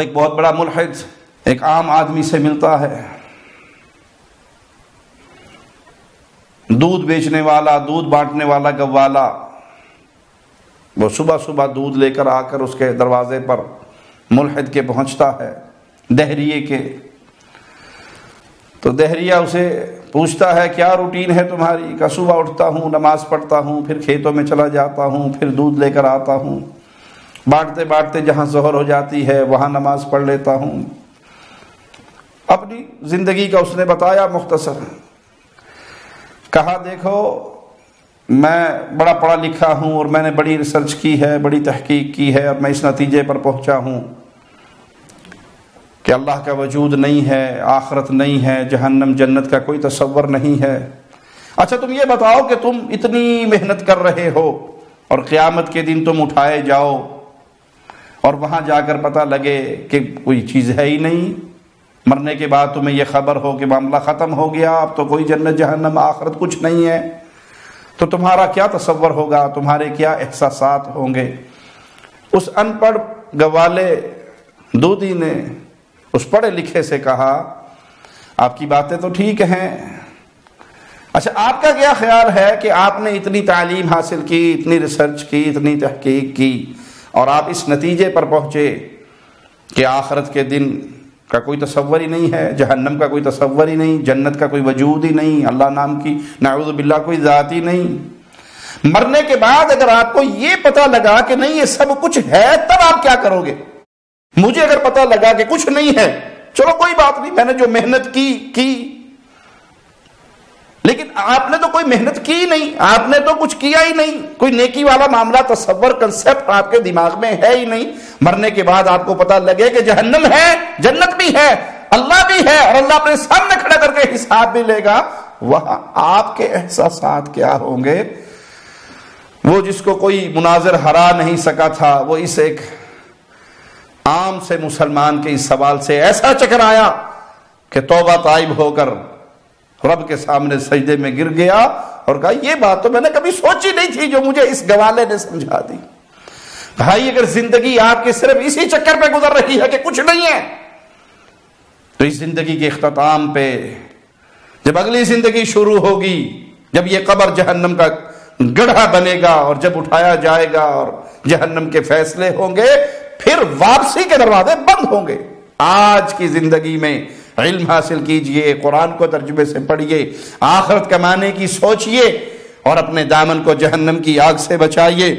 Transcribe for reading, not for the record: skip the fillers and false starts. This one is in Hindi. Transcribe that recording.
वो एक बहुत बड़ा मुल्हिद एक आम आदमी से मिलता है, दूध बेचने वाला, दूध बांटने वाला गव्वाला। वो सुबह सुबह दूध लेकर आकर उसके दरवाजे पर मुल्हिद के पहुंचता है, दहरिये के। तो दहरिया उसे पूछता है क्या रूटीन है तुम्हारी? का सुबह उठता हूँ, नमाज पढ़ता हूँ, फिर खेतों में चला जाता हूँ, फिर दूध लेकर आता हूँ, बांटते बांटते जहाँ ज़ोहर हो जाती है वहाँ नमाज पढ़ लेता हूँ। अपनी ज़िंदगी का उसने बताया मुख्तसर। कहा देखो मैं बड़ा पढ़ा लिखा हूँ और मैंने बड़ी रिसर्च की है, बड़ी तहकीक की है, और मैं इस नतीजे पर पहुँचा हूँ कि अल्लाह का वजूद नहीं है, आखिरत नहीं है, जहन्नम जन्नत का कोई तसव्वुर नहीं है। अच्छा तुम ये बताओ कि तुम इतनी मेहनत कर रहे हो और क़यामत के दिन तुम उठाए जाओ और वहाँ जाकर पता लगे कि कोई चीज़ है ही नहीं, मरने के बाद तुम्हें यह खबर हो कि मामला ख़त्म हो गया, अब तो कोई जन्नत जहन्नम आखिरत कुछ नहीं है, तो तुम्हारा क्या तसव्वुर होगा, तुम्हारे क्या एहसासात होंगे? उस अनपढ़ गवाले दूधी ने उस पढ़े लिखे से कहा आपकी बातें तो ठीक हैं, अच्छा आपका क्या ख्याल है कि आपने इतनी तालीम हासिल की, इतनी रिसर्च की, इतनी तहकीक की और आप इस नतीजे पर पहुँचे कि आखिरत के दिन का कोई तसव्वुर ही नहीं है, जहन्नम का कोई तसव्वुर ही नहीं, जन्नत का कोई वजूद ही नहीं, अल्लाह नाम की नाउज़ु बिल्लाह कोई ज़ात ही नहीं। मरने के बाद अगर आपको ये पता लगा कि नहीं ये सब कुछ है, तब आप क्या करोगे? मुझे अगर पता लगा कि कुछ नहीं है, चलो कोई बात नहीं, मैंने जो मेहनत की, लेकिन आपने तो कोई मेहनत की नहीं, आपने तो कुछ किया ही नहीं, कोई नेकी वाला मामला तसव्वुर कंसेप्ट आपके दिमाग में है ही नहीं। मरने के बाद आपको पता लगे कि जहन्नम है, जन्नत भी है, अल्लाह भी है और अल्लाह अपने सामने खड़ा करके हिसाब भी लेगा, वहां आपके एहसासात क्या होंगे? वो जिसको कोई मुनाजिर हरा नहीं सका था, वो इस एक आम से मुसलमान के इस सवाल से ऐसा चक्कर आया कि तौबा ताइब होकर रब के सामने सजदे में गिर गया और कहा ये बात तो मैंने कभी सोची नहीं थी जो मुझे इस गवाले ने समझा दी। भाई अगर जिंदगी आपके सिर्फ इसी चक्कर पे गुजर रही है कि कुछ नहीं है, तो इस जिंदगी के इख्तिताम पे जब अगली जिंदगी शुरू होगी, जब ये कब्र जहन्नम का गड्ढा बनेगा और जब उठाया जाएगा और जहन्नम के फैसले होंगे, फिर वापसी के दरवाजे बंद होंगे। आज की जिंदगी में इल्म हासिल कीजिए, कुरान को तर्जुमे से पढ़िए, आखिरत कमाने की सोचिए और अपने दामन को जहन्नम की आग से बचाइए।